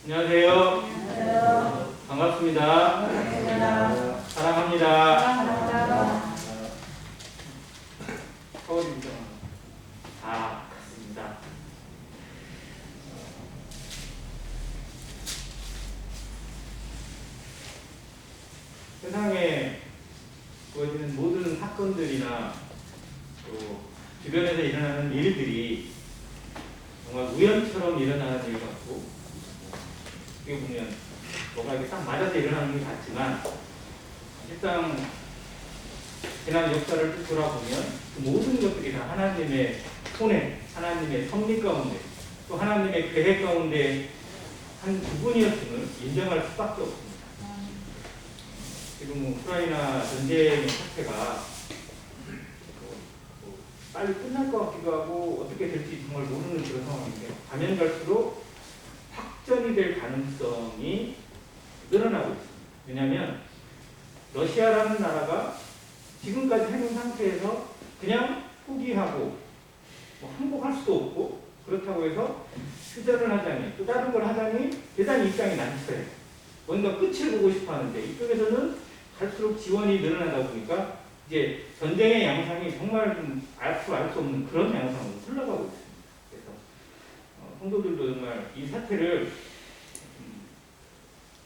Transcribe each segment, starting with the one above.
안녕하세요. 안녕하세요. 반갑습니다. 반갑습니다. 사랑합니다. 사랑합니다. 서울입니다. 같습니다. 세상에 보여지는 모든 사건들이나 또 주변에서 일어나는 일들이 정말 우연처럼 일어나는 일 같고, 어떻게 보면 뭐가 이렇게 딱 맞아서 일어나는 것 같지만, 일단 지난 역사를 쭉 돌아보면 그 모든 것들이 다 하나님의 손에, 하나님의 섭리 가운데, 또 하나님의 계획 가운데 한 부분이었음을 인정할 수밖에 없습니다. 지금 우크라이나 전쟁의 사태가 빨리 끝날 것 같기도 하고 어떻게 될지 정말 모르는 그런 상황인데, 가면 갈수록 확전이 될 가능성이 늘어나고 있습니다. 왜냐하면 러시아라는 나라가 지금까지 해놓은 상태에서 그냥 포기하고 항복할 수도 없고, 그렇다고 해서 휴전을 하자니 또 다른 걸 하자니 대단히 입장이 난처해요. 뭔가 끝을 보고 싶어 하는데 이쪽에서는 갈수록 지원이 늘어나다 보니까 이제 전쟁의 양상이 정말 좀 앞으로 알 수 없는 그런 양상으로 흘러가고 있습니다. 그래서 성도들도 정말 이 사태를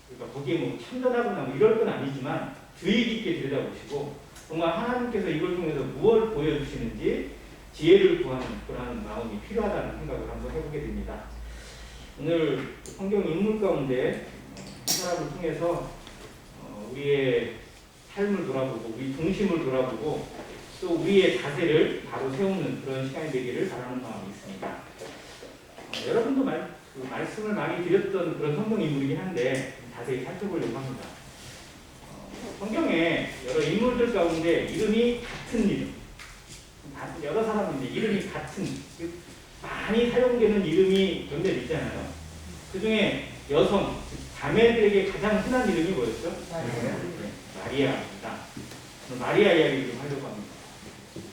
그러니까 거기에 뭐 참전하거나 뭐 이럴 건 아니지만 주의 깊게 들여다보시고, 정말 하나님께서 이걸 통해서 무엇을 보여주시는지 지혜를 구하는 그런 마음이 필요하다는 생각을 한번 해보게 됩니다. 오늘 성경 인물 가운데 한 사람을 통해서 우리의 삶을 돌아보고 우리 중심을 돌아보고 또 우리의 자세를 바로 세우는 그런 시간이 되기를 바라는 마음이 있습니다. 여러분도 말씀을 많이 드렸던 그런 성경 인물이긴 한데 자세히 살펴보려고 합니다. 성경에 여러 인물들 가운데 이름이 같은 이름, 여러 사람인데 이름이 같은, 많이 사용되는 이름이 몇몇 있잖아요. 그 중에 여성, 자매들에게 가장 흔한 이름이 뭐였죠? 마리아입니다. 마리아 이야기를 좀 하려고 합니다.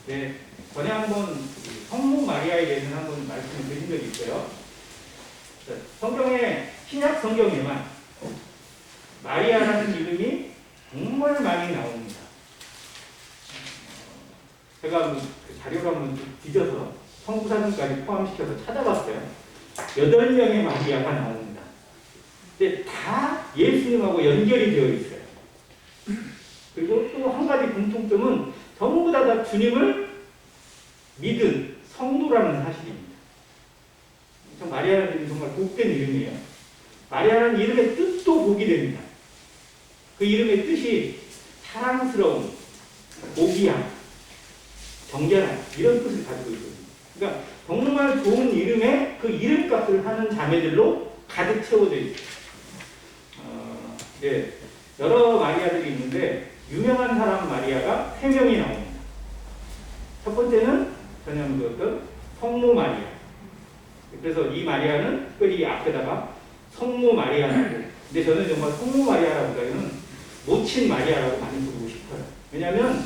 네, 전에 한번 성모 마리아에 대해서는 한번 말씀을 드린 적이 있어요. 성경에, 신약 성경에만 마리아라는 이름이 정말 많이 나옵니다. 제가 그 자료를 한번 뒤져서 성부사전까지 포함시켜서 찾아봤어요. 8명의 마리아가 나옵니다. 근데 다 예수님하고 연결이 되어 있어요. 그리고 또 한 가지 공통점은 전부 다 주님을 믿은 성도라는 사실입니다. 마리아라는 이름이 정말 복된 이름이에요. 마리아라는 이름의 뜻도 복이 됩니다. 그 이름의 뜻이 사랑스러운, 복이함, 정결함, 이런 뜻을 가지고 있거든요. 그러니까 정말 좋은 이름에 그 이름값을 하는 자매들로 가득 채워져 있어요. 네, 여러 마리아들이 있는데 유명한 사람 마리아가 3명이 나옵니다. 첫 번째는 전에 배웠던 성모 마리아. 그래서 이 마리아는 특별히 앞에다가 성모 마리아라고, 근데 저는 정말 성모 마리아라보다는 모친 마리아라고 많이 부르고 싶어요. 왜냐하면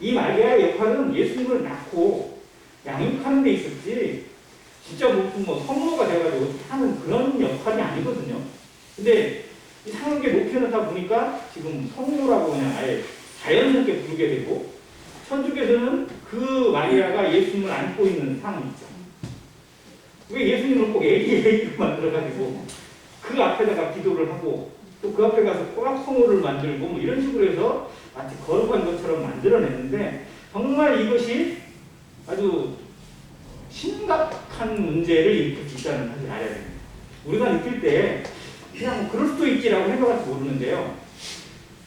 이 마리아의 역할은 예수님을 낳고 양육하는 데 있었지, 진짜 무슨 성모가 돼가지고 하는 그런 역할이 아니거든요. 근데 이상하게 높여놓다 보니까 지금 성모라고 그냥 아예 자연스럽게 부르게 되고, 천주교에서는 그 마리아가 예수님을 안고 있는 상이 있죠. 왜 예수님을 꼭 애기로 만들어가지고 그 앞에다가 기도를 하고 또 그 앞에 가서 꽉 성호를 만들고 뭐 이런 식으로 해서 마치 거룩한 것처럼 만들어냈는데, 정말 이것이 아주 심각한 문제를 일으킬 수 있다는 사실을 알아야 됩니다. 우리가 느낄 때 그냥 그럴 수도 있지라고 생각할지 모르는데요.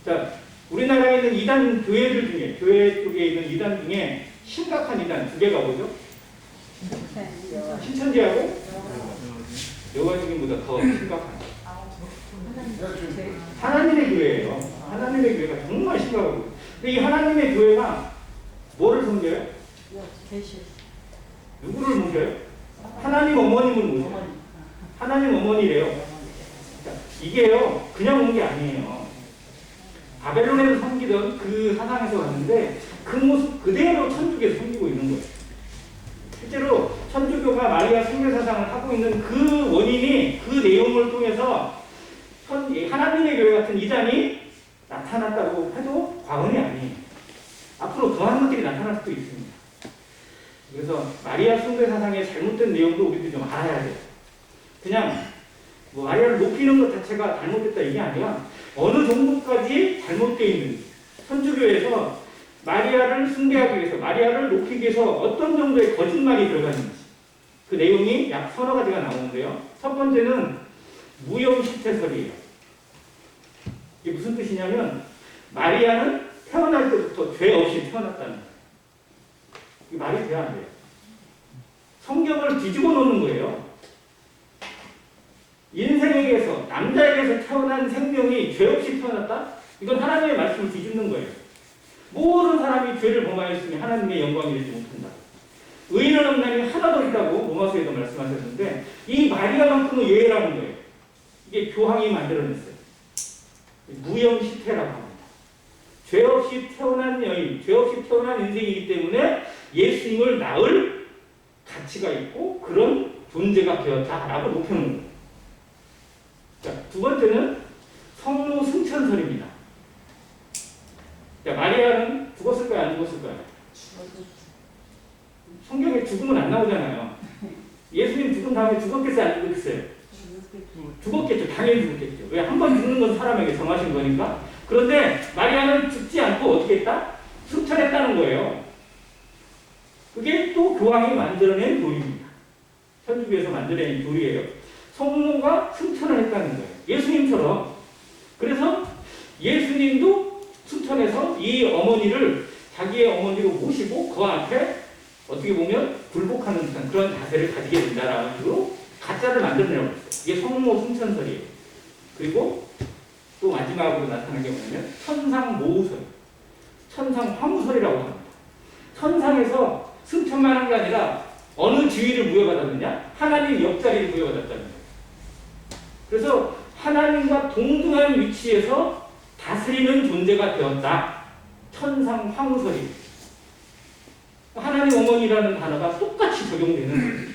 자, 우리나라에 있는 이단 교회들 중에, 교회 쪽에 있는 이단 중에 심각한 이단 2개가 뭐죠? 신천지하고 여호와주님보다 더 심각한 하나님의 교회예요. 하나님의 교회가 정말 심각하고, 근데 이 하나님의 교회가 뭐를 섬겨요? 누구를 모셔요? 하나님 어머님을 모셔요. 하나님 어머니래요. 이게요, 그냥 온 게 아니에요. 바벨론에서 섬기던 그 사상에서 왔는데 그 모습 그대로 천주교에서 섬기고 있는 거예요. 실제로 천주교가 마리아 숭배 사상을 하고 있는 그 원인이 그 내용을 통해서 하나님의 교회 같은 이단이 나타났다고 해도 과언이 아니에요. 앞으로 더한 것들이 나타날 수도 있습니다. 그래서 마리아 숭배 사상의 잘못된 내용도 우리도 좀 알아야 돼요. 그냥 뭐 마리아를 높이는 것 자체가 잘못됐다 이게 아니라 어느 정도까지 잘못되어 있는지, 천주교에서 마리아를 숭배하기 위해서, 마리아를 높이기 위해서 어떤 정도의 거짓말이 들어가는지 그 내용이 약 서너 가지가 나오는데요. 첫 번째는 무용시태설이에요. 이게 무슨 뜻이냐면 마리아는 태어날 때부터 죄 없이 태어났다는 거예요. 이게 말이 돼야 안 돼요. 성경을 뒤집어 놓는 거예요. 인생에게서, 남자에게서 태어난 생명이 죄 없이 태어났다? 이건 하나님의 말씀을 뒤집는 거예요. 모든 사람이 죄를 범하였으니 하나님의 영광이 되지 못한다. 의인은 없나니 하나도 없다고 로마서에도 말씀하셨는데 이 마리아만큼은 예외라는 거예요. 이게 교황이 만들어냈어요. 무형시태라고 합니다. 죄 없이 태어난 여인, 죄 없이 태어난 인생이기 때문에 예수님을 낳을 가치가 있고 그런 존재가 되었다라고 높여놓는 거예요. 자, 두 번째는 성모 승천설입니다. 자, 마리아는 죽었을까요? 안 죽었을까요? 성경에 죽음은 안 나오잖아요. 예수님 죽은 다음에 죽었겠어요? 안 죽었겠어요? 죽었겠죠. 당연히 죽었겠죠. 왜? 한 번 죽는 건 사람에게 정하신 거니까. 그런데 마리아는 죽지 않고 어떻게 했다? 승천했다는 거예요. 그게 또 교황이 만들어낸 교리입니다. 천주교에서 만들어낸 교리예요. 성모가 승천을 했다는 거예요. 예수님처럼. 그래서 예수님도 승천해서 이 어머니를 자기의 어머니로 모시고 그 앞에 어떻게 보면 굴복하는 듯한 그런 자세를 가지게 된다라는 식으로 가짜를 만들어내라고 했어요. 이게 성모 승천설이에요. 그리고 또 마지막으로 나타나는 게 뭐냐면 천상모우설, 천상화무설이라고 합니다. 천상에서 승천만 한 게 아니라 어느 지위를 부여받았느냐? 하나님 옆자리를 부여받았다는 거예요. 그래서 하나님과 동등한 위치에서 다스리는 존재가 되었다. 천상화무설이. 하나님 어머니라는 단어가 똑같이 적용되는 거예요.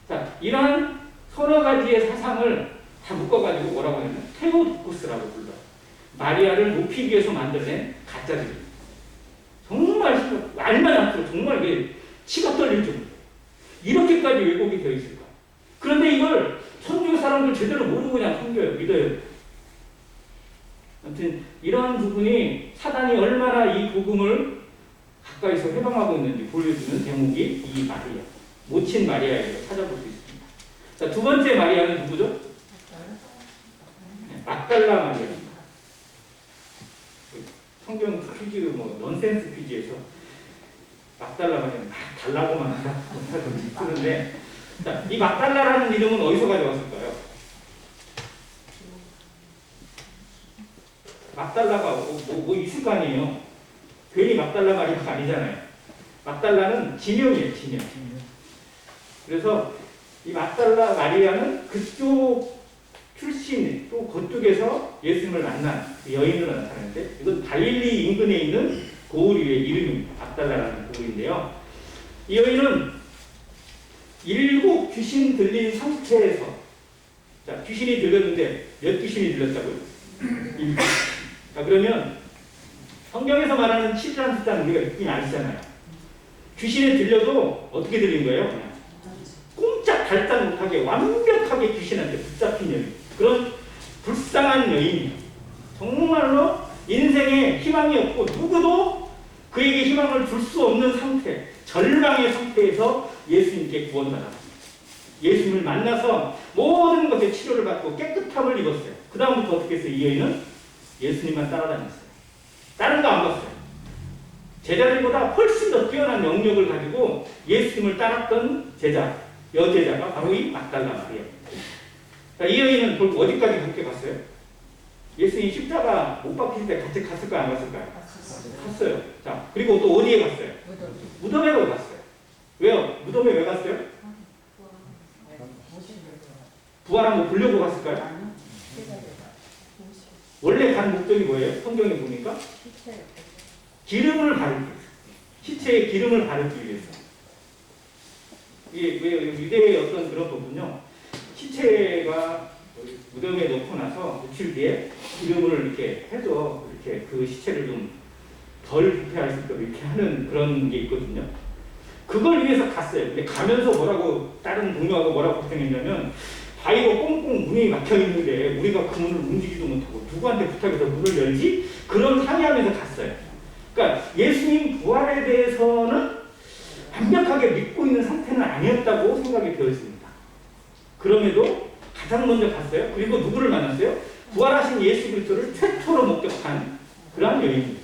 자, 이러한 서너 가지의 사상을 다 묶어가지고 뭐라고 하냐면 테오도코스라고 불러요. 마리아를 높이기 위해서 만들어낸 가짜들입니다. 정말 말만 않도록 정말 이게 치가 떨릴 정도. 이렇게까지 왜곡이 되어 있을까? 그런데 이걸 천주교 사람들 제대로 모르고 그냥 섬겨요. 믿어요. 아무튼 이런 부분이 사단이 얼마나 이 복음을 가까이서 해방하고 있는지 보여주는 대목이 이 마리아, 모친 마리아에서 찾아볼 수 있습니다. 자, 두 번째 마리아는 누구죠? 네, 막달라 마리아입니다. 성경 퀴즈, 뭐 넌센스 퀴즈에서 막달라 마리아는 막 달라고만 쓰는데, 자, 이 막달라라는 이름은 어디서 가져왔을까요? 막달라가 뭐 있을 거 아니에요. 괜히 막달라 마리아가 아니잖아요. 막달라는 지명이에요, 지명. 그래서 이 막달라 마리아는 그쪽 출신, 또 그쪽에서 예수님을 만난 그 여인으로 나타나는데, 이건 갈릴리 인근에 있는 고을의 이름입니다. 막달라라는 고을인데요. 이 여인은 7 귀신 들린 상태에서, 자, 귀신이 들렸는데 몇 귀신이 들렸다고요? 7. 자, 그러면 성경에서 말하는 7이라는 숫자는 우리가 느낌이 아시잖아요. 귀신에 들려도 어떻게 들린 거예요? 그냥 꼼짝달싹 못하게 완벽하게 귀신한테 붙잡힌 여인. 그런 불쌍한 여인이에요. 정말로 인생에 희망이 없고 누구도 그에게 희망을 줄 수 없는 상태, 절망의 상태에서 예수님께 구원받았습니다. 예수님을 만나서 모든 것에 치료를 받고 깨끗함을 입었어요. 그 다음부터 어떻게 했어요? 이 여인은 예수님만 따라다녔어요. 다른 거 안 봤어요. 제자들보다 훨씬 더 뛰어난 영역을 가지고 예수님을 따랐던 제자, 여제자가 바로 이 막달라 마리아입니다. 자, 이 여인은 어디까지 함께 갔어요? 예수님 십자가 못 박히실 때 같이 갔을까요? 안 갔을까요? 갔어요. 자, 그리고 또 어디에 갔어요? 무덤에 갔어요. 왜요? 무덤에 왜 갔어요? 부활한 거 보려고 갔을까요? 원래 간 목적이 뭐예요? 성경에 보니까 기름을 바르기 위해서. 시체에 기름을 바르기 위해서. 이게 왜 유대의 어떤 그런 부분요. 시체가 무덤에 넣고 나서 며칠 뒤에 기름을 이렇게 해서 이렇게 그 시체를 좀 덜 부패할 수 있도록 이렇게 하는 그런 게 있거든요. 그걸 위해서 갔어요. 근데 가면서 뭐라고 다른 동료하고 뭐라고 고생했냐면 바위로 꽁꽁 문이 막혀 있는데 우리가 그 문을 움직이지도 못하고 누구한테 부탁해서 문을 열지? 그런 상의하면서 갔어요. 그러니까 예수님 부활에 대해서는 완벽하게 믿고 있는 상태는 아니었다고 생각이 되어 있습니다. 그럼에도 가장 먼저 갔어요. 그리고 누구를 만났어요? 부활하신 예수 그리스도를 최초로 목격한 그러한 여인입니다.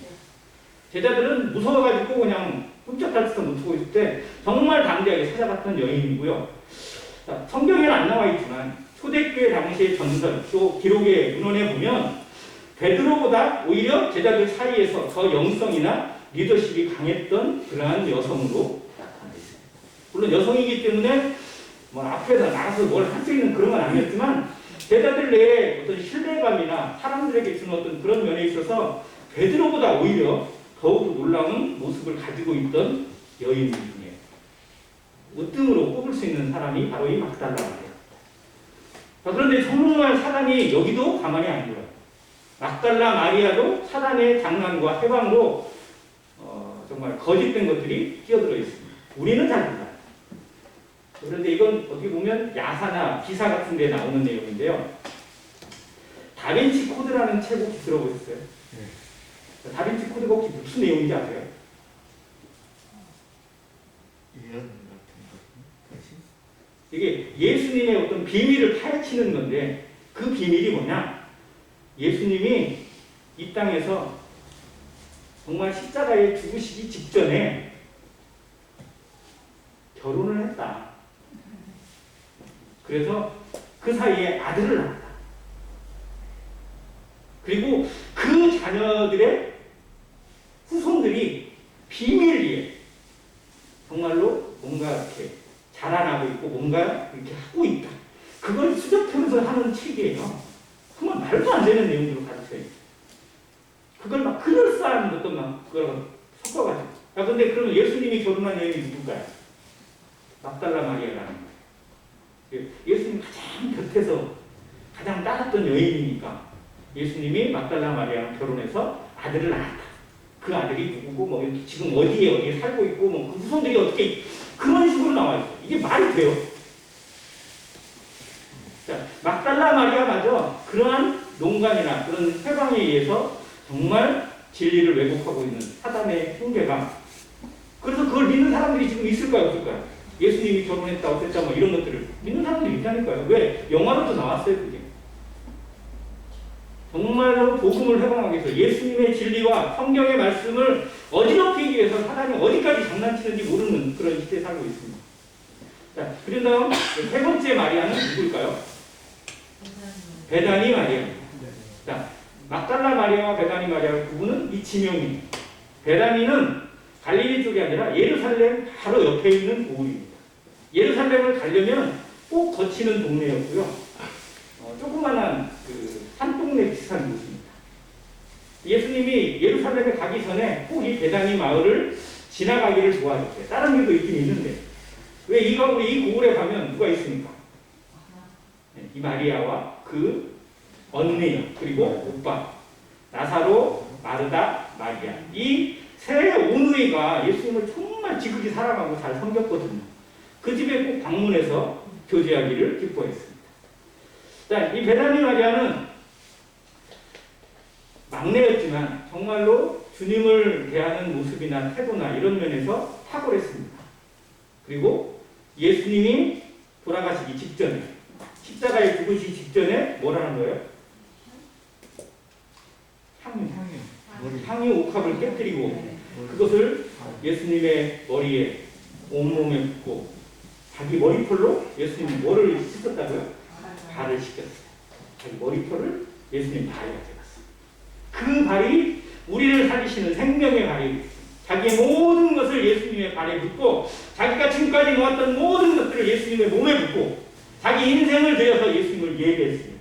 제자들은 무서워가지고 그냥 끔찍할지도 못하고 있을 때 정말 담대하게 찾아갔던 여인이고요. 자, 성경에는 안 나와 있지만 초대교회 당시의 전설, 또 기록의 문헌에 보면 베드로보다 오히려 제자들 사이에서 더 영성이나 리더십이 강했던 그러한 여성으로 나타나 있습니다. 물론 여성이기 때문에 뭐 앞에서 나가서 뭘 할 수 있는 그런 건 아니었지만 제자들 내에 어떤 신뢰감이나 사람들에게 주는 어떤 그런 면에 있어서 베드로보다 오히려 더욱 놀라운 모습을 가지고 있던 여인 중에 으뜸으로 꼽을 수 있는 사람이 바로 이 막달라예요. 그런데 정말 사단이 여기도 가만히 안 둬요. 막달라 마리아도 사단의 장난과 해방으로 정말 거짓된 것들이 끼어들어 있습니다. 우리는 잘 몰라요. 그런데 이건 어떻게 보면 야사나 기사 같은 데 나오는 내용인데요. 다빈치 코드라는 책 혹시 들어보셨어요? 네. 다빈치 코드가 혹시 무슨 내용인지 아세요? 이게 예수님의 어떤 비밀을 파헤치는 건데 그 비밀이 뭐냐? 예수님이 이 땅에서 정말 십자가에 죽으시기 직전에 결혼을 했다. 그래서 그 사이에 아들을 낳았다. 그리고 그 자녀들의 후손들이 비밀리에 정말로 뭔가 이렇게 자라나고 있고 뭔가 이렇게 하고 있다. 그걸 수적하면서 하는 책이에요. 정말 말도 안 되는 내용으로 가르쳐요. 그걸 막 그럴싸한 것도 막 그걸 섞어가지고. 근데 그러면 예수님이 결혼한 여인이 누굴까요? 막달라 마리아라는 거예요. 예수님 가장 곁에서 가장 따랐던 여인이니까 예수님이 막달라 마리아랑 결혼해서 아들을 낳았다. 그 아들이 누구고 뭐 지금 어디에 살고 있고 뭐 그 후손들이 어떻게 그런 식으로 나와 있어요. 이게 말이 돼요? 자, 막달라 마리아마저 그러한 농간이나 그런 해방에 의해서 정말 진리를 왜곡하고 있는 사단의 흉계가. 그래서 그걸 믿는 사람들이 지금 있을까요, 없을까요? 예수님이 결혼했다, 어땠다, 뭐 이런 것들을 믿는 사람들이 있다니까요. 왜? 영화로도 나왔어요, 그게. 정말로 복음을 회방하기 위해서 예수님의 진리와 성경의 말씀을 어지럽히기 위해서 사단이 어디까지 장난치는지 모르는 그런 시대에 살고 있습니다. 자, 그런 다음 세 번째 마리아는 누구일까요? 베다니 마리아. 자, 막달라 마리아와 베다니 마리아의 구분은 이 지명입니다. 베다니는 갈릴리 쪽이 아니라 예루살렘 바로 옆에 있는 고을입니다. 예루살렘을 가려면 꼭 거치는 동네였고요. 조그만한 그 산동네 비슷한 곳입니다. 예수님이 예루살렘에 가기 전에 꼭 이 베다니 마을을 지나가기를 도와줬어요. 다른 길도 있긴 있는데 왜 이 고을에 가면 누가 있습니까? 이 마리아와 그 언니 그리고 오빠 나사로, 마르다, 마리아 이 세 오누이가 예수님을 정말 지극히 사랑하고 잘 섬겼거든요. 그 집에 꼭 방문해서 교제하기를 기뻐했습니다. 자, 이 베다니 마리아는 막내였지만 정말로 주님을 대하는 모습이나 태도나 이런 면에서 탁월했습니다. 그리고 예수님이 돌아가시기 직전에 십자가에 죽으시기 직전에 뭐라는 거예요? 향유 옥합을 깨뜨리고 그것을 예수님의 머리에 온몸에 붓고 자기 머리털로 예수님이 뭐를 씻었다고요? 발을 씻겼어요. 자기 머리털을 예수님 발에 가져갔어요. 그 발이 우리를 살리시는 생명의 발이 자기의 모든 것을 예수님의 발에 붓고 자기가 지금까지 놓았던 모든 것들을 예수님의 몸에 붓고 자기 인생을 들여서 예수님을 예배했습니다.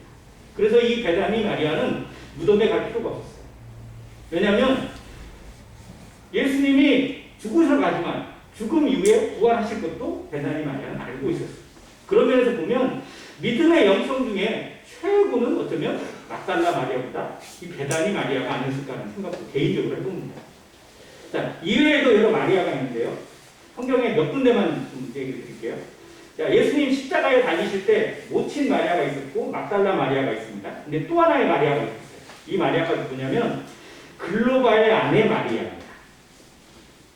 그래서 이 베다니 마리아는 무덤에 갈 필요가 없었어요. 왜냐하면 예수님이 죽으셔 가지만 죽음 이후에 부활하실 것도 베다니 마리아는 알고 있었어요. 그런 면에서 보면 믿음의 영성 중에 최고는 어쩌면 막달라 마리아보다 이 베다니 마리아가 아니었을까 하는 생각도 개인적으로 해봅니다. 자, 이외에도 여러 마리아가 있는데요. 성경에 몇 군데만 좀 얘기를 드릴게요. 자, 예수님 십자가에 달리실 때 모친 마리아가 있었고 막달라 마리아가 있습니다. 근데 또 하나의 마리아가 있었어요. 이 마리아가 누구냐면 글로바의 아내 마리아입니다.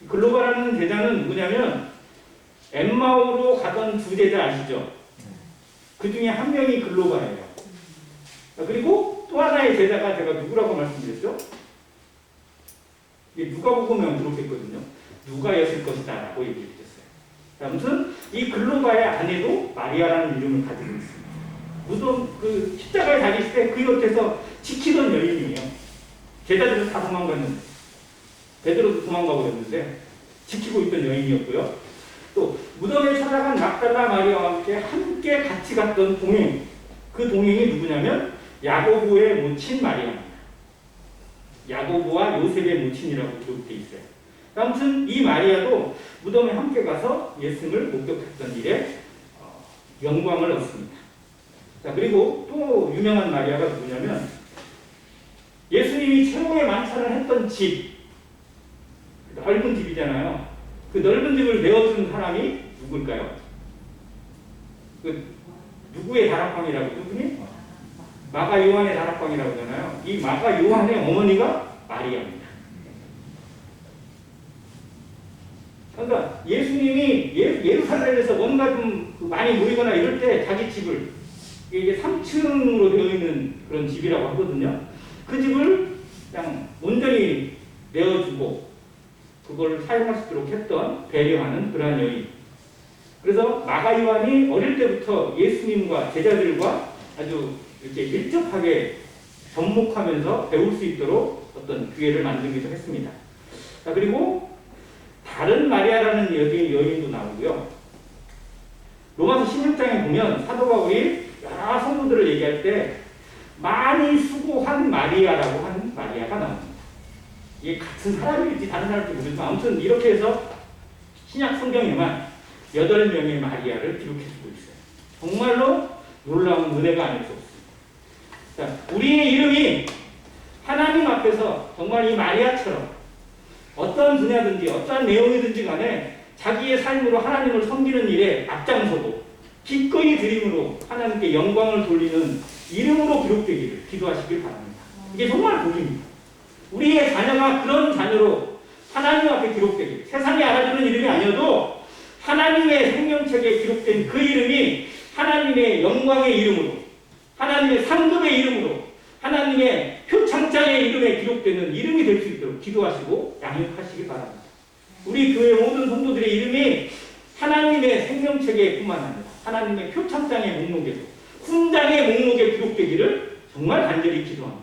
글로바라는 제자는 누구냐면 엠마오로 가던 두 제자 아시죠? 그 중에 한 명이 글로바예요. 그리고 또 하나의 제자가 제가 누구라고 말씀드렸죠? 이게 누가복음에 기록했거든요. 누가였을 것이다 라고 얘기했어요. 아무튼 이 글로바의 아내도 마리아라는 이름을 가지고 있습니다. 무덤 그 십자가에 달리실 때 그 옆에서 지키던 여인이에요. 제자들은 다 도망갔는데 베드로도 도망가고 있는데 지키고 있던 여인이었고요. 또 무덤에 찾아간 막달라 마리아와 함께 같이 갔던 동행, 그 동행이 누구냐면 야고보의 모친 마리아입니다. 야고보와 요셉의 모친이라고 기록되어 있어요. 아무튼 이 마리아도 무덤에 함께 가서 예수님을 목격했던 일에 영광을 얻습니다. 자, 그리고 또 유명한 마리아가 누구냐면 예수님이 최후의 만찬을 했던 집, 넓은 집이잖아요. 그 넓은 집을 내어준 사람이 누굴까요? 그 누구의 다락방이라고 누구니? 마가 요한의 다락방이라고 하잖아요. 이 마가 요한의 어머니가 마리아입니다. 그러니까 예수님이 예루살렘에서 뭔가 좀 많이 모이거나 이럴 때 자기 집을, 이게 3층으로 되어 있는 그런 집이라고 하거든요. 그 집을 그냥 온전히 내어주고 그걸 사용할 수 있도록 했던, 배려하는 그러한 여인. 그래서 마가 요한이 어릴 때부터 예수님과 제자들과 아주 이렇게 밀접하게 접목하면서 배울 수 있도록 어떤 기회를 만들기도 했습니다. 자, 그리고 다른 마리아라는 여인도 나오고요. 로마서 16장에 보면 사도 바울이 여러 성도들을 얘기할 때 많이 수고한 마리아라고 하는 마리아가 나옵니다. 이게 같은 사람일지 다른 사람일지 모르지만 아무튼 이렇게 해서 신약 성경에만 8명의 마리아를 기록해주고 있어요. 정말로 놀라운 은혜가 아닐 수 없습니다. 자, 우리의 이름이 하나님 앞에서 정말 이 마리아처럼 어떤 분야든지 어떠한 내용이든지 간에 자기의 삶으로 하나님을 섬기는 일에 앞장서고 기꺼이 드림으로 하나님께 영광을 돌리는 이름으로 기록되기를 기도하시길 바랍니다. 이게 정말 복입니다. 우리의 자녀가 그런 자녀로 하나님 앞에 기록되길, 세상이 알아주는 이름이 아니어도 하나님의 생명책에 기록된 그 이름이 하나님의 영광의 이름으로, 하나님의 상급의 이름으로, 하나님의 표창장의 이름에 기록되는 이름이 될 수 있도록 기도하시고 양육하시기 바랍니다. 우리 교회 모든 성도들의 이름이 하나님의 생명책에 뿐만 아니라 하나님의 표창장의 목록에도, 훈장의 목록에 기록되기를 정말 간절히 기도합니다.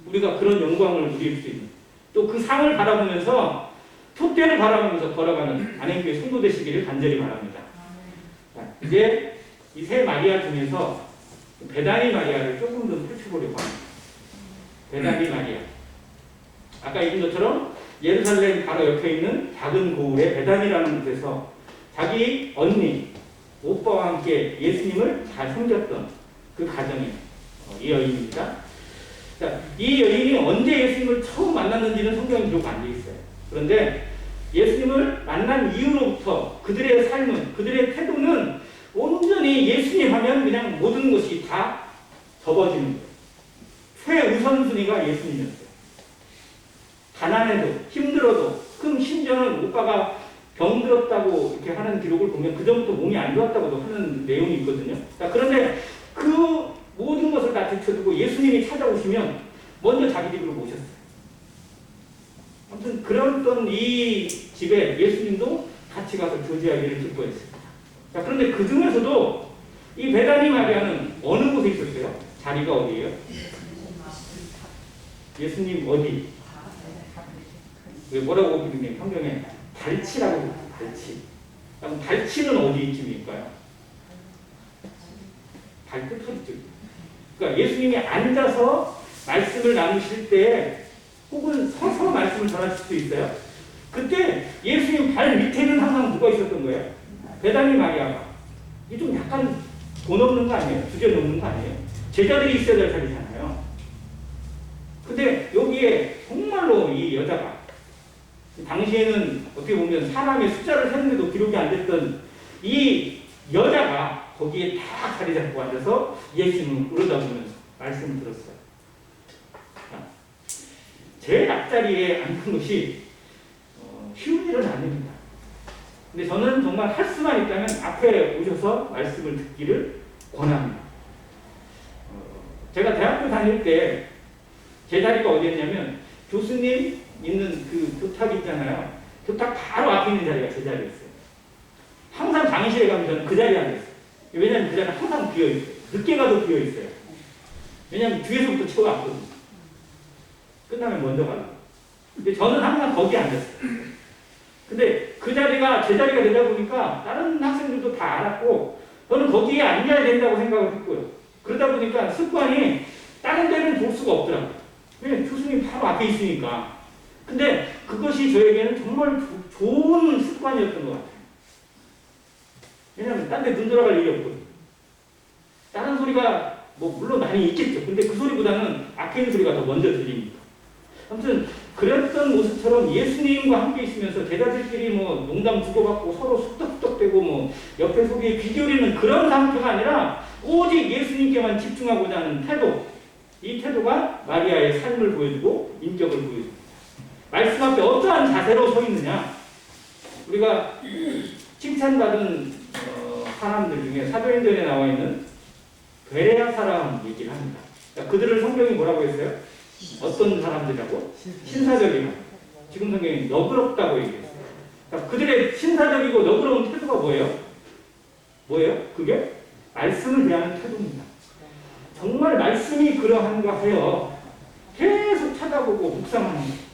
우리가 그런 영광을 누릴 수 있는, 또 그 상을 바라보면서, 표대를 바라보면서 걸어가는 안행교회 성도 되시기를 간절히 바랍니다. 자, 이제 이 세 마리아 중에서 베다니 마리아를 조금 더 펼쳐보려고 합니다. 베다니 마리아. 아까 얘기한 것처럼 예루살렘 바로 옆에 있는 작은 고을의 베다니라는 곳에서 자기 언니, 오빠와 함께 예수님을 잘 섬겼던 그 가정의 이 여인입니다. 자, 이 여인이 언제 예수님을 처음 만났는지는 성경에 기록 안 돼 있어요. 그런데 예수님을 만난 이후로부터 그들의 삶은, 그들의 태도는 온전히 예수님 하면 그냥 모든 것이 다 접어지는 거예요. 최우선순위가 예수님이었어요. 가난해도, 힘들어도, 그 심지어는 오빠가 병들었다고 이렇게 하는 기록을 보면 그전부터 몸이 안 좋았다고도 하는 내용이 있거든요. 자, 그런데 그 모든 것을 다 제쳐두고 예수님이 찾아오시면 먼저 자기 집으로 모셨어요. 아무튼 그랬던 이 집에 예수님도 같이 가서 교제하기를 기뻐했습니다. 자, 그런데 그 중에서도 이 베다니 마리아는 어느 곳에 있었어요? 자리가 어디예요? 예수님 어디? 왜 뭐라고 기록된 성경에 발치라고 합니다. 발치. 그럼 발치는 어디쯤일까요? 발끝 어디죠? 그러니까 예수님이 앉아서 말씀을 나누실 때 혹은 서서 말씀을 전하실 수도 있어요. 그때 예수님 발 밑에는 항상 누가 있었던 거예요? 베다니 마리아가. 이게 좀 약간 돈 없는 거 아니에요? 주제 넘는 거 아니에요? 제자들이 있어야 될 자리잖아요. 근데 여기에 정말로 이 여자가 당시에는 어떻게 보면 사람의 숫자를 세는데도 기록이 안 됐던 이 여자가 거기에 딱 자리 잡고 앉아서 예수님을 울어다보면서 말씀을 들었어요. 제 앞자리에 앉는 것이 쉬운 일은 아닙니다. 근데 저는 정말 할 수만 있다면 앞에 오셔서 말씀을 듣기를 권합니다. 제가 대학교 다닐 때 제 자리가 어디였냐면 교수님 있는 그 교탁 있잖아요. 교탁 바로 앞에 있는 자리가 제 자리였어요. 항상 강의실에 가면 저는 그 자리에 앉았어요. 왜냐하면 그 자리는 항상 비어있어요. 늦게 가도 비어있어요. 왜냐하면 뒤에서부터 채워왔거든요. 끝나면 먼저 가려고. 근데 저는 항상 거기에 앉았어요. 근데 그 자리가 제 자리가 되다 보니까 다른 학생들도 다 알았고 저는 거기에 앉아야 된다고 생각을 했고요. 그러다 보니까 습관이 다른 데는 볼 수가 없더라고요. 왜? 교수님 바로 앞에 있으니까. 근데 그것이 저에게는 정말 좋은 습관이었던 것 같아요. 왜냐하면 딴 데 눈 돌아갈 일이 없거든요. 다른 소리가 뭐 물론 많이 있겠죠. 근데 그 소리보다는 앞에 있는 소리가 더 먼저 들리니까. 아무튼 그랬던 모습처럼 예수님과 함께 있으면서 제자들끼리 뭐 농담 주고받고 서로 쑥덕쑥덕대고 뭐 옆에 속에 귀 기울이는 그런 상태가 아니라 오직 예수님께만 집중하고자 하는 태도. 이 태도가 마리아의 삶을 보여주고 인격을 보여줍니다. 말씀 앞에 어떠한 자세로 서 있느냐. 우리가 칭찬받은 사람들 중에 사도행전에 나와 있는 베레아 사람 얘기를 합니다. 그러니까 그들을 성경이 뭐라고 했어요? 어떤 사람들이라고? 신사적이라. 지금 성경이 너그럽다고 얘기했어요. 그러니까 그들의 신사적이고 너그러운 태도가 뭐예요? 뭐예요? 그게 말씀을 대하는 태도입니다. 정말 말씀이 그러한가 하여 계속 찾아보고 묵상하는 거예요.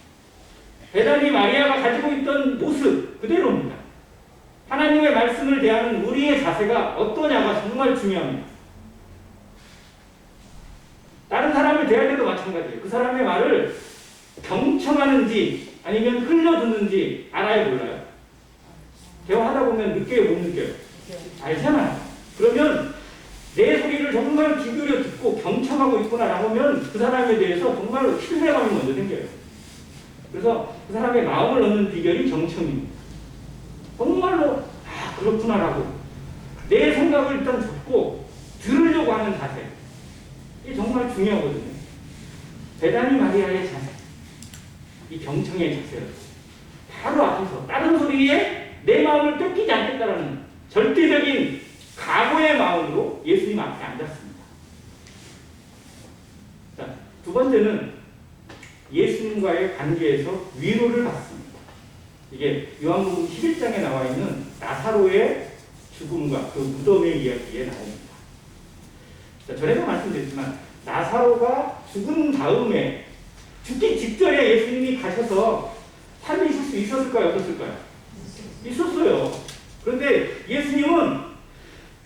베다니 마리아가 가지고 있던 모습 그대로입니다. 하나님의 말씀을 대하는 우리의 자세가 어떠냐가 정말 중요합니다. 다른 사람을 대할 때도 마찬가지예요. 그 사람의 말을 경청하는지 아니면 흘려듣는지 알아요, 몰라요? 대화하다 보면 느껴요, 못 느껴요? 알잖아요. 그러면 내 소리를 정말 귀 기울여 듣고 경청하고 있구나라고 하면 그 사람에 대해서 정말 신뢰감이 먼저 생겨요. 그래서 그 사람의 마음을 얻는 비결이 경청입니다. 정말로 그렇구나라고 내 생각을 일단 듣고 들으려고 하는 자세. 이게 정말 중요하거든요. 베다니 마리아의 자세, 이 경청의 자세를 바로 앞에서 다른 소리에 내 마음을 뺏기지 않겠다라는 절대적인 각오의 마음으로 예수님 앞에 앉았습니다. 자, 두 번째는 예수님과의 관계에서 위로를 받습니다. 이게 요한복음 11장에 나와 있는 나사로의 죽음과 그 무덤의 이야기에 나옵니다. 자, 전에도 말씀드렸지만 나사로가 죽은 다음에 죽기 직전에 예수님이 가셔서 살리실 수 있었을까요? 없었을까요? 있었어요. 그런데 예수님은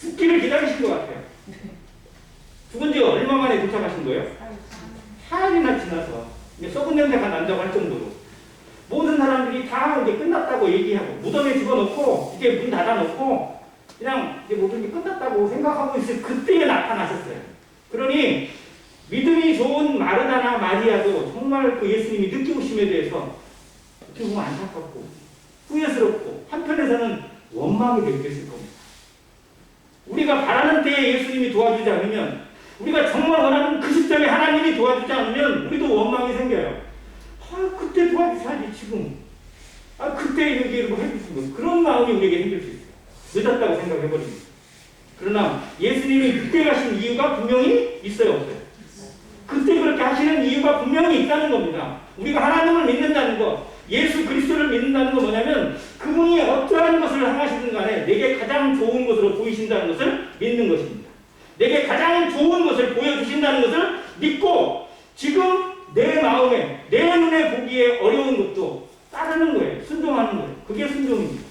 죽기를 기다리신 것 같아요. 죽은 지 얼마 만에 도착하신 거예요? 사흘이나 지나서 이제 썩은 냄새가 난다고 할 정도로 모든 사람들이 다 이제 끝났다고 얘기하고 무덤에 집어넣고 이제 문 닫아놓고 그냥 이제 모든 게 끝났다고 생각하고 있을 그때에 나타나셨어요. 그러니 믿음이 좋은 마르다나 마리아도 정말 그 예수님이 늦게 오심에 대해서 어떻게 보면 안타깝고 후회스럽고 한편에서는 원망이 느꼈을 겁니다. 우리가 바라는 때에 예수님이 도와주지 않으면 우리가 정말 원하는 그 시점에 하나님이 도와주지 않으면 우리도 원망이 생겨요. 그때 도와주셔야지 지금. 그때 여기 뭐 해주신 거. 그런 마음이 우리에게 생길 수 있어요. 늦었다고 생각해버립니다. 그러나 예수님이 그때 가신 이유가 분명히 있어요, 없어요? 그때 그렇게 하시는 이유가 분명히 있다는 겁니다. 우리가 하나님을 믿는다는 것, 예수 그리스도를 믿는다는 건 뭐냐면 그분이 어떠한 것을 행하시든 간에 내게 가장 좋은 것으로 보이신다는 것을 믿는 것입니다. 내게 가장 좋은 것을 보여주신다는 것을 믿고 지금 내 마음에 내 눈에 보기에 어려운 것도 따르는 거예요. 순종하는 거예요. 그게 순종입니다.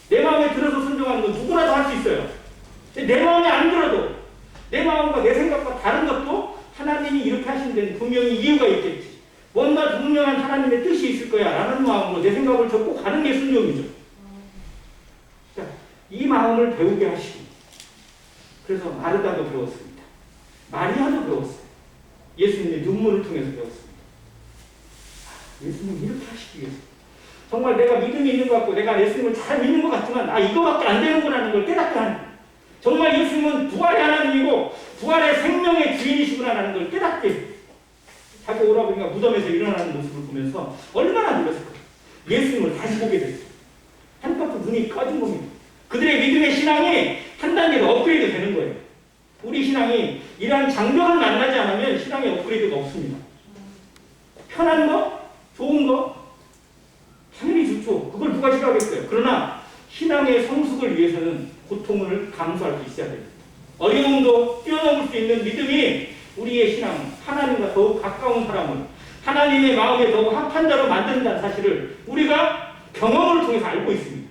내 마음에 들어서 순종하는 건 누구라도 할 수 있어요. 내 마음에 안 들어도 내 마음과 내 생각과 다른 것도 하나님이 이렇게 하신 데는 분명히 이유가 있겠지. 뭔가 분명한 하나님의 뜻이 있을 거야 라는 마음으로 내 생각을 접고 가는 게 순종이죠. 자, 이 마음을 배우게 하시고 그래서 마르다도 배웠습니다. 마리아도 배웠어요. 예수님의 눈물을 통해서 배웠습니다. 예수님 이렇게 하시기 위해서 정말 내가 믿음이 있는 것 같고 내가 예수님을 잘 믿는 것 같지만 이거밖에 안 되는구나는 걸 깨닫게 하는 거예요. 정말 예수님은 부활의 하나님이고 부활의 생명의 주인이시구나라는 걸 깨닫게 자기 오라버니가 무덤에서 일어나는 모습을 보면서 얼마나 놀랐을까요? 예수님을 다시 보게 됐어요. 한껏 눈이 꺼진 겁니다. 그들의 믿음의 신앙이 한 단계 더 업그레이드 되는 거예요. 우리 신앙이 이러한 장벽을 만나지 않으면 신앙의 업그레이드가 없습니다. 편한 거? 좋은 거? 당연히 좋죠. 그걸 누가 싫어하겠어요. 그러나 신앙의 성숙을 위해서는 고통을 감수할 수 있어야 됩니다. 어려움도 뛰어넘을 수 있는 믿음이 우리의 신앙, 하나님과 더욱 가까운 사람을 하나님의 마음에 더욱 합한 자로 만든다는 사실을 우리가 경험을 통해서 알고 있습니다.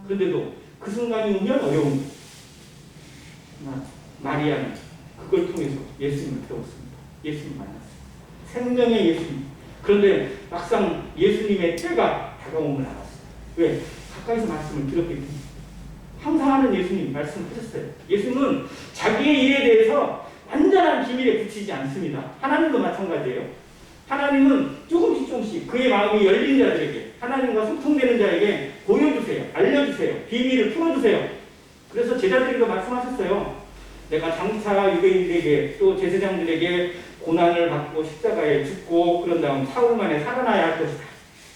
그런데도 그 순간이 오면 어려운 거예요. 마리아는 그걸 통해서 예수님을 배웠습니다. 예수님 만났어요. 생명의 예수님. 그런데 막상 예수님의 때가 다가옴을 알았어요. 왜? 가까이서 말씀을 들었기 때문에. 항상 하는 예수님 말씀하셨어요. 예수님은 자기의 일에 대해서 완전한 비밀에 붙이지 않습니다. 하나님도 마찬가지예요. 하나님은 조금씩 그의 마음이 열린 자들에게, 하나님과 소통되는 자에게 보여주세요. 알려주세요. 비밀을 풀어주세요. 그래서 제자들에게 말씀하셨어요. 내가 장차 유대인들에게 또 제사장들에게 고난을 받고 십자가에 죽고 그런 다음 사흘 만에 살아나야 할 것이다.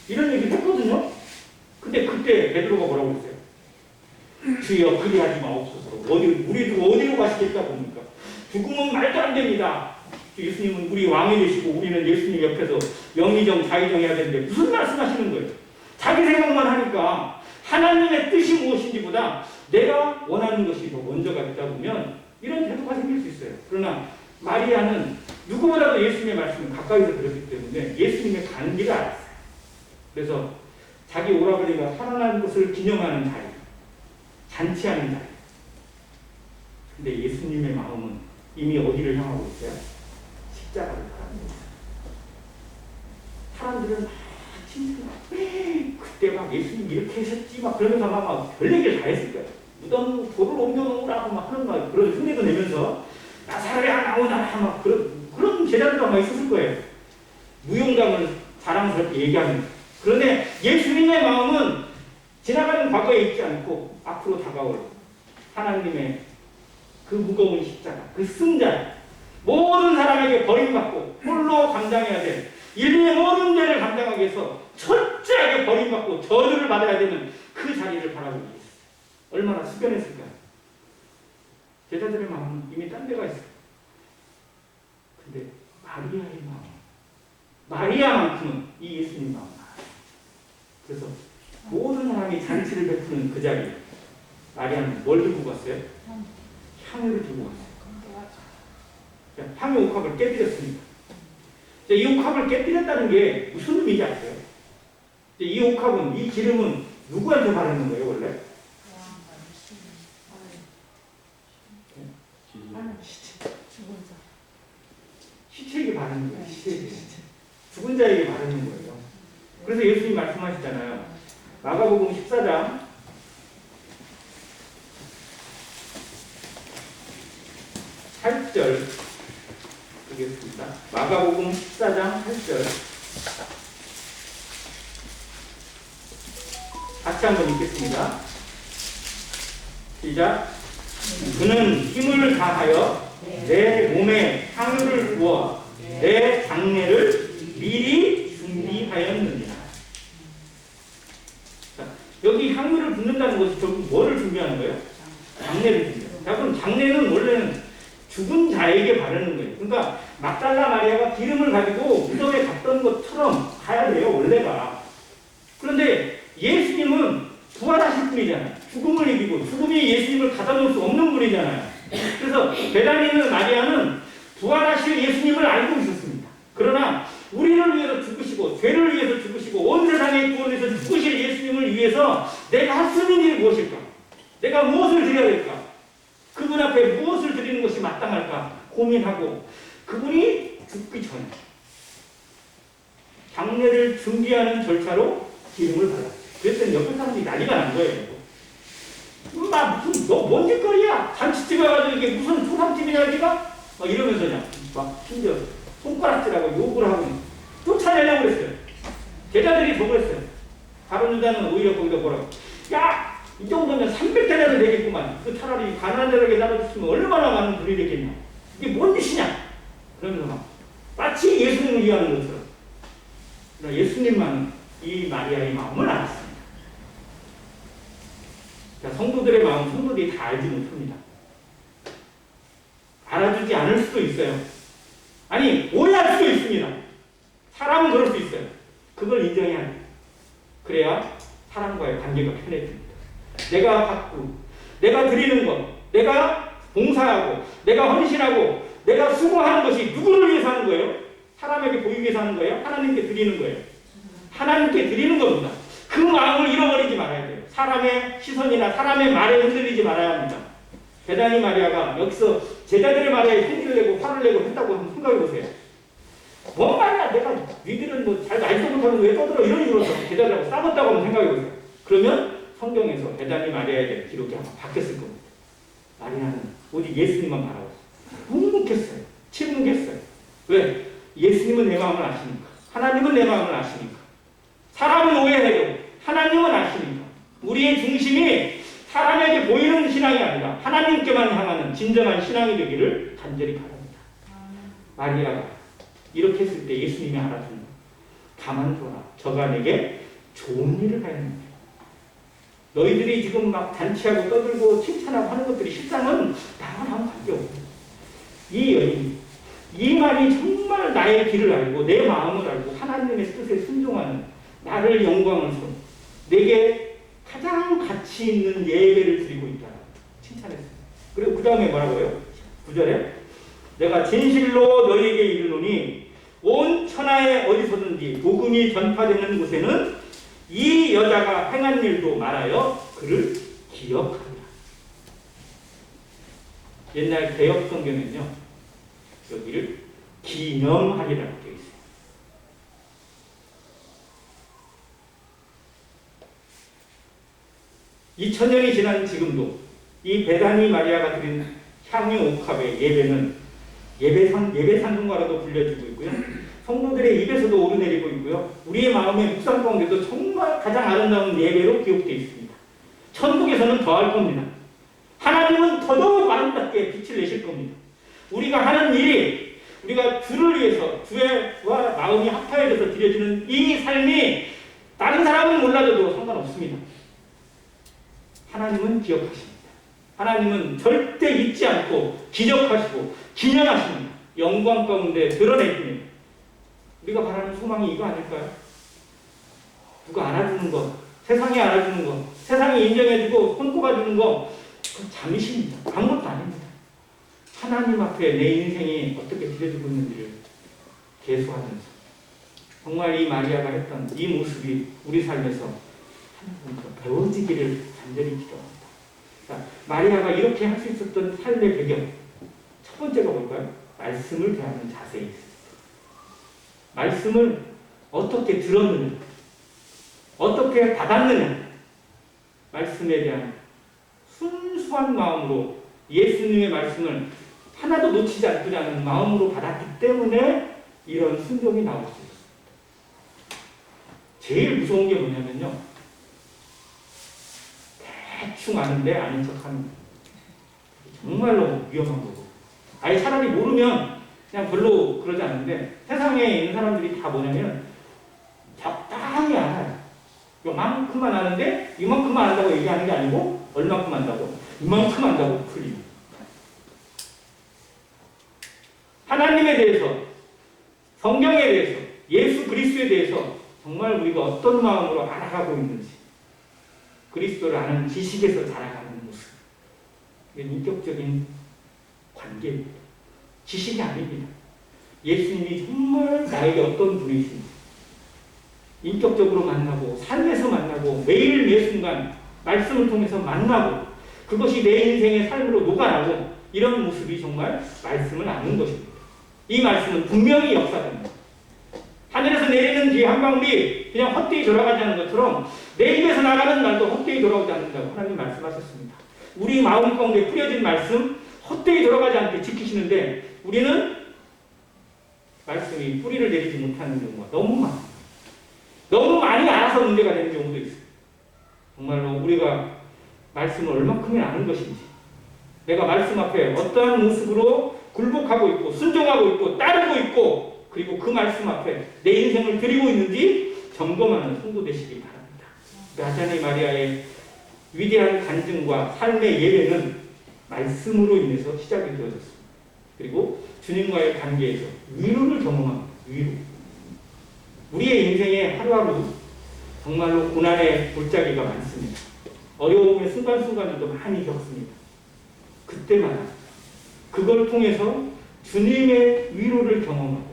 이런 얘기를 했거든요. 근데 그때 베드로가 뭐라고 했어요? 주여 그리하지 마옵소서. 우리도 어디로 가시겠다고 합니까? 죽음은 말도 안 됩니다. 예수님은 우리 왕이 되시고 우리는 예수님 옆에서 영의정 자의정 해야 되는데 무슨 말씀하시는 거예요? 자기 생각만 하니까 하나님의 뜻이 무엇인지보다 내가 원하는 것이 더 먼저가 있다 보면 이런 태도가 생길 수 있어요. 그러나 마리아는 누구보다도 예수님의 말씀을 가까이서 들었기 때문에 예수님의 가는 길을 알았어요. 그래서 자기 오라버니가 살아난 것을 기념하는 자리, 잔치하는 자리. 근데 예수님의 마음은 이미 어디를 향하고 있어요? 십자가를 향하고 있어요. 사람들은 막 칭찬하고 그때 막 예수님 이렇게 하셨지 막 그러면서 막 별 얘기를 다 했을 거예요. 무덤 돌을 옮겨놓으라고 막 하는 막 그런 흉내도 내면서 나사로야 나오나 막 그런 제자들도 막 있었을 거예요. 무용담을 자랑스럽게 얘기하면서. 그런데 예수님의 마음은 지나가는 과거에 있지 않고 앞으로 다가올 하나님의 그 무거운 십자가, 그 승자, 모든 사람에게 버림받고 홀로 감당해야 될 인류의 모든 죄를 감당하기 위해서 철저하게 버림받고 저주를 받아야 되는 그 자리를 바라보고 있어요. 얼마나 숙연했을까요? 제자들의 마음은 이미 딴 데가 있어요. 근데 마리아의 마음, 마리아만큼은 이 예수님 마음. 그래서 모든 사람이 잔치를 베푸는 그 자리에 마리아는 뭘 들고 갔어요? 향유를 들고 갔어요. 향유 옥합을 깨뜨렸습니다. 이 옥합을 깨뜨렸다는 게 무슨 의미인지 아세요? 이 옥합은, 이 기름은 누구한테 바르는 거예요, 원래? 시체에게 바르는 거예요. 시체에게. 죽은 자에게 바르는 거예요. 그래서 예수님 말씀하시잖아요. 마가복음 14장 8절 보겠습니다. 마가복음 14장 8절 같이 한번 읽겠습니다. 시작. 그는 힘을 다하여 내 몸에 향유를 부어 내 장례를 미리 준비하였느니라. 자, 여기 향유를 붓는다는 것이 결국 뭐를 준비하는 거예요? 장례를 준비해요. 자, 그럼 장례는 원래는 죽은 자에게 바르는 거예요. 그러니까 막달라 마리아가 기름을 가지고 무덤에 갔던 것처럼 가야 돼요, 원래가. 그런데 예수님은 부활하실 분이잖아요. 죽음을 이기고 죽음이 예수님을 가다놓을 수 없는 분이잖아요. 그래서 베단에 있는 마리아는 부활하실 예수님을 알고 있었습니다. 그러나 우리를 위해서 죽으시고 죄를 위해서 죽으시고 온 세상의 구원에서 죽으실 예수님을 위해서 내가 할 수 있는 일이 무엇일까? 내가 무엇을 드려야 될까? 그분 앞에 무엇을 드리는 것이 마땅할까? 고민하고 그분이 죽기 전에 장례를 준비하는 절차로 기름을 발랐어요. 그랬더니 옆에 사람들이 난리가 난 거예요. 막 무슨 너 뭔 짓거리야? 잔치집에 가서 이게 무슨 초상집이냐 여기가? 막 이러면서 그냥 막 심지어 손가락질하고 욕을 하고 쫓아내려고 그랬어요. 제자들이 더 그랬어요. 다른 유다는 오히려 거기다 뭐라고? 야! 이 정도면 300대라도 되겠구만. 그 차라리 가난한 자에게 나눠줬으면 얼마나 많은 돈이 되겠냐. 이게 뭔 짓이냐? 그러면서 막 마치 예수님을 위하는 것처럼. 그러나 예수님만 이 마리아의 마음을 알았습니다. 자, 성도들의 마음, 성도들이 다 알지 못합니다. 알아주지 않을 수도 있어요. 아니, 오해할 수도 있습니다. 사람은 그럴 수 있어요. 그걸 인정해야 돼요. 그래야 사람과의 관계가 편해집니다. 내가 받고, 내가 드리는 것, 내가 봉사하고, 내가 헌신하고, 내가 수고하는 것이 누구를 위해서 하는 거예요? 사람에게 보이기 위해서 하는 거예요? 하나님께 드리는 거예요. 하나님께 드리는 겁니다. 그 마음을 잃어버리지 말아야 돼요. 사람의 시선이나 사람의 말에 흔들리지 말아야 합니다. 베다니 마리아가 여기서 제자들의 말에 행기를 내고 화를 내고 했다고 한번 생각해 보세요. 뭔 말이야, 내가 니들은 뭐 잘 알지도 못하면서 왜 떠들어, 이런 식으로 제자들하고 싸웠다고 한번 생각해 보세요. 그러면 성경에서 베다니 마리아에 대한 기록이 아마 바뀌었을 겁니다. 마리아는 오직 예수님만 바라봤어요. 묵묵했어요. 침묵했어요. 왜? 예수님은 내 마음을 아시니까. 하나님은 내 마음을 아시니까. 사람은 오해해도 하나님은 아시니까. 우리의 중심이 사람에게 보이는 신앙이 아니라 하나님께만 향하는 진정한 신앙이 되기를 간절히 바랍니다. 마리아가 이렇게 했을 때 예수님이 알아주는 거. 가만둬라. 저가 내게 좋은 일을 하였는데. 너희들이 지금 막 잔치하고 떠들고 칭찬하고 하는 것들이 실상은 나만 아무 관계없고. 이 여인, 이 말이 정말 나의 길을 알고 내 마음을 알고 하나님의 뜻에 순종하는 나를 영광을 소 내게 가장 가치 있는 예배를 드리고 있다. 칭찬했어요. 그리고 그 다음에 뭐라고요? 9절에 내가 진실로 너희에게 이르노니 온 천하에 어디서든지 복음이 전파되는 곳에는 이 여자가 행한 일도 말하여 그를 기억하리라. 옛날 개역 성경에는요, 여기를 기념하리라고 되어 있어요. 2000년이 지난 지금도 이 베다니 마리아가 드린 향유 옥합의 예배는 예배상중과로도 불려지고 있고요. 성도들의 입에서도 오르내리고 있고요. 우리의 마음의 묵상 가운데도 정말 가장 아름다운 예배로 기록되어 있습니다. 천국에서는 더할 겁니다. 하나님은 더더욱 아름답게 빛을 내실 겁니다. 우리가 하는 일이 우리가 주를 위해서 주와 마음이 합하여져서 드려지는 이 삶이 다른 사람은 몰라도 상관없습니다. 하나님은 기억하십니다. 하나님은 절대 잊지 않고 기적하시고 기념하십니다. 영광 가운데 드러내십니다. 우리가 바라는 소망이 이거 아닐까요? 누가 알아주는 것, 세상이 알아주는 것, 세상이 인정해주고 손꼽아주는 것, 그건 잠시입니다. 아무것도 아닙니다. 하나님 앞에 내 인생이 어떻게 드려지고 있는지를 계수하면서 정말 이 마리아가 했던 이 모습이 우리 삶에서 하나님께 배워지기를 간절히 기도합니다. 자, 마리아가 이렇게 할 수 있었던 삶의 배경, 첫 번째가 뭘까요? 말씀을 대하는 자세에 있습니다. 말씀을 어떻게 들었느냐, 어떻게 받았느냐, 말씀에 대한 순수한 마음으로 예수님의 말씀을 하나도 놓치지 않는 마음으로 받았기 때문에 이런 순종이 나올 수 있습니다. 제일 무서운 게 뭐냐면요, 대충 아는데 아닌 척하는 거예요. 정말로 위험한 거고. 아예 차라리 모르면 그냥 별로 그러지 않는데 세상에 있는 사람들이 다 뭐냐면 적당히 알아요. 요만큼만 아는데 이만큼만 안다고 얘기하는 게 아니고 얼마큼 안다고, 이만큼 안다고 풀리는. 하나님에 대해서, 성경에 대해서, 예수 그리스도에 대해서 정말 우리가 어떤 마음으로 알아가고 있는지, 그리스도를 아는 지식에서 자라가는 모습, 이건 인격적인 관계입니다. 지식이 아닙니다. 예수님이 정말 나에게 어떤 분이신지 인격적으로 만나고 삶에서 만나고 매일 매순간 말씀을 통해서 만나고 그것이 내 인생의 삶으로 녹아나고 이런 모습이 정말 말씀을 아는 것입니다. 이 말씀은 분명히 역사됩니다. 하늘에서 하늘에서 내리는 비 한 방울이 그냥 헛되이 돌아가지 않는 것처럼 내 입에서 나가는 말도 헛되이 돌아오지 않는다고 하나님 말씀하셨습니다. 우리 마음 가운데 뿌려진 말씀 헛되이 돌아가지 않게 지키시는데 우리는 말씀이 뿌리를 내리지 못하는 경우가 너무 많아요. 너무 많이 알아서 문제가 되는 경우도 있어요. 정말로 우리가 말씀을 얼마큼이나 아는 것인지, 내가 말씀 앞에 어떠한 모습으로 굴복하고 있고 순종하고 있고 따르고 있고 그리고 그 말씀 앞에 내 인생을 드리고 있는지 점검하는 성도 되시기 바랍니다. 하나님 마리아의 위대한 간증과 삶의 예배는 말씀으로 인해서 시작이 되어졌습니다. 그리고 주님과의 관계에서 위로를 경험합니다. 위로. 우리의 인생에 하루하루 정말로 고난의 골짜기가 많습니다. 어려움의 순간순간들도 많이 겪습니다. 그때마다 그걸 통해서 주님의 위로를 경험하고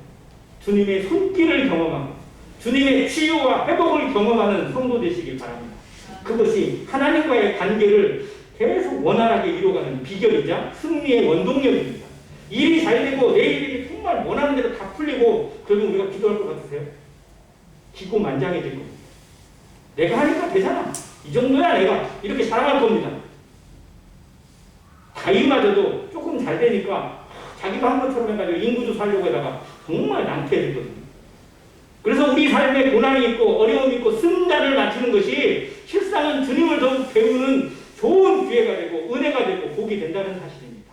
주님의 손길을 경험하고 주님의 치유와 회복을 경험하는 성도 되시길 바랍니다. 그것이 하나님과의 관계를 계속 원활하게 이루어가는 비결이자 승리의 원동력입니다. 일이 잘 되고 내 일이 정말 원하는 대로 다 풀리고 그러면 우리가 기도할 것 같으세요? 기고만장해질 겁니다. 내가 하니까 되잖아. 이 정도야 내가. 이렇게 자랑할 겁니다. 다윗마저도 조금 잘 되니까 자기도 한 것처럼 해가지고 인구도 살려고 하다가 정말 낭패했거든요. 그래서 우리 삶에 고난이 있고 어려움이 있고 승자를 맞추는 것이 실상은 주님을 더욱 배우는 좋은 기회가 되고 은혜가 되고 복이 된다는 사실입니다.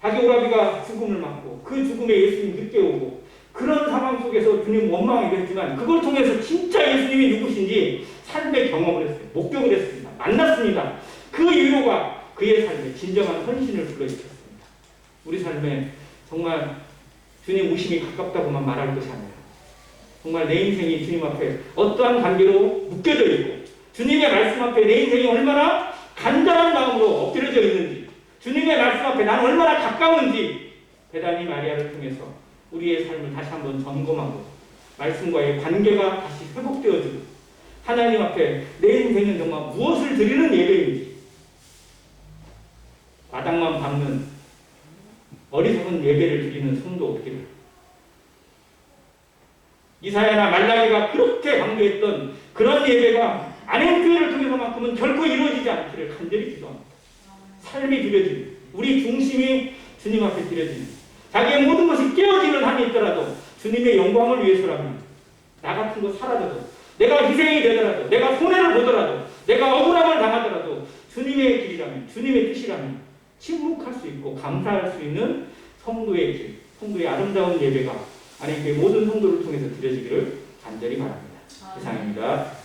자기 오라비가 죽음을 맞고 그 죽음에 예수님 늦게 오고 그런 상황 속에서 주님 원망하기도 했지만 그걸 통해서 진짜 예수님이 누구신지 삶의 경험을 했어요. 목격을 했습니다. 만났습니다. 그 위로가 그의 삶에 진정한 헌신을 불러일으켰습니다. 우리 삶에 정말 주님 오심이 가깝다고만 말할 것이 아니라 정말 내 인생이 주님 앞에 어떠한 관계로 묶여져 있고 주님의 말씀 앞에 내 인생이 얼마나 간절한 마음으로 엎드려져 있는지 주님의 말씀 앞에 난 얼마나 가까운지 베다니 마리아를 통해서 우리의 삶을 다시 한번 점검하고 말씀과의 관계가 다시 회복되어지고 하나님 앞에 내 인생은 정말 무엇을 드리는 예배인지 마당만 밟는 어리석은 예배를 드리는 성도 없기를 이사야나 말라기가 그렇게 강조했던 그런 예배가 안행교회를 통해서만큼은 결코 이루어지지 않기를 간절히 기도합니다. 삶이 드려지는 우리 중심이 주님 앞에 드려지는 자기의 모든 것이 깨어지는 한이 있더라도 주님의 영광을 위해서라면 나 같은 거 사라져도 내가 희생이 되더라도 내가 손해를 보더라도 내가 억울함을 당하더라도 주님의 길이라면 주님의 뜻이라면 침묵할 수 있고 감사할 수 있는 성도의 길, 성도의 아름다운 예배가 하나님께 모든 성도를 통해서 드려지기를 간절히 바랍니다. 이상입니다.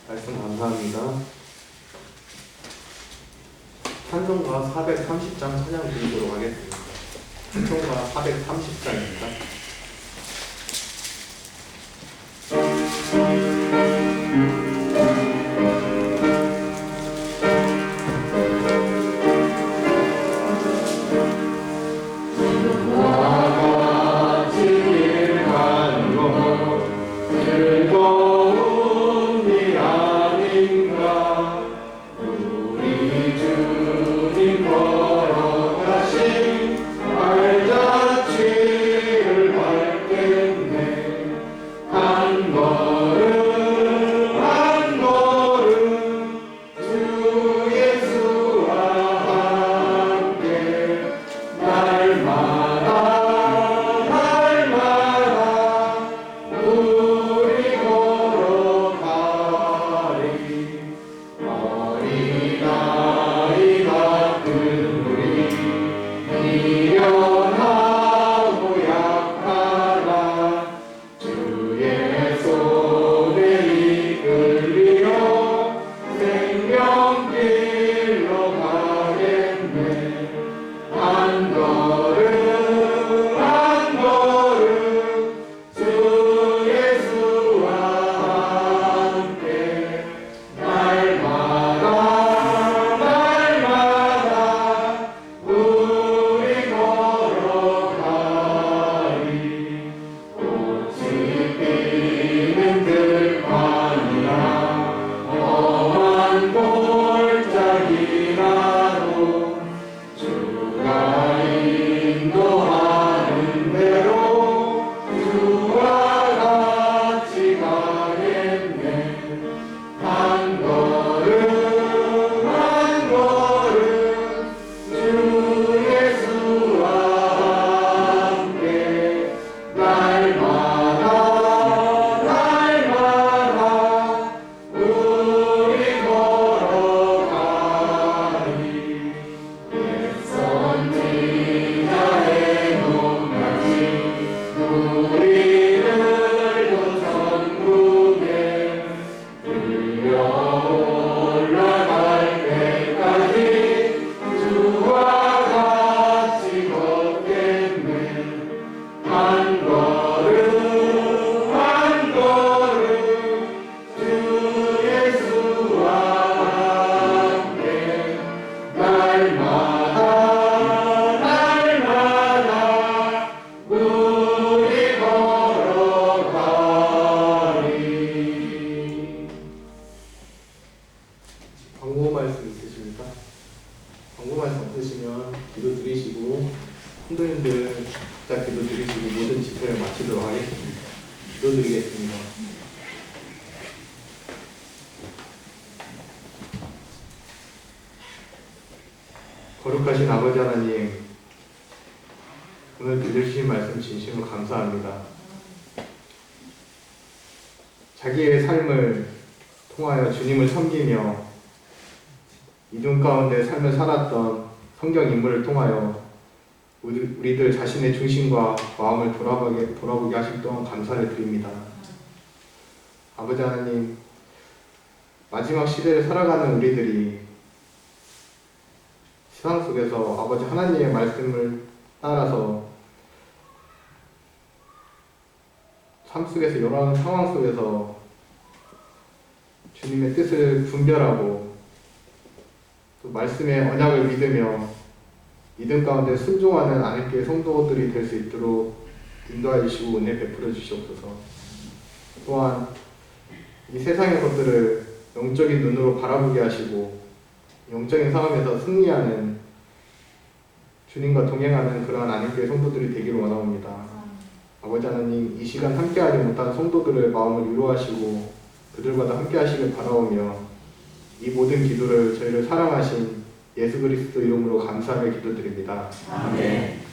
말씀 감사합니다. 찬송가 430장 찬양 드리도록 하겠습니다. 찬송가 430장입니다. 주님 걸어가신 알자취 주시고 모든 집회를 마치도록 하겠습니다. 기도드리겠습니다. 거룩하신 아버지 하나님, 오늘 들려주신 말씀 진심으로 감사합니다. 자기의 삶을 통하여 주님을 섬기며 이중 가운데 삶을 살았던 성경 인물을 통하여 우리들 자신의 중심과 마음을 돌아보게 하실 동안 감사를 드립니다. 아버지 하나님, 마지막 시대를 살아가는 우리들이 세상 속에서 아버지 하나님의 말씀을 따라서 삶 속에서 여러 상황 속에서 주님의 뜻을 분별하고 또 말씀의 언약을 믿으며 믿음 가운데 순종하는 안익교회 성도들이 될 수 있도록 인도하여 주시고 은혜 베풀어 주시옵소서. 또한 이 세상의 것들을 영적인 눈으로 바라보게 하시고 영적인 싸움에서 승리하는 주님과 동행하는 그러한 안익교회 성도들이 되기를 원하옵니다. 아버지 하나님, 이 시간 함께하지 못한 성도들의 마음을 위로하시고 그들과도 함께하시길 바라오며 이 모든 기도를 저희를 사랑하신 예수 그리스도 이름으로 감사하며 기도드립니다. 아멘.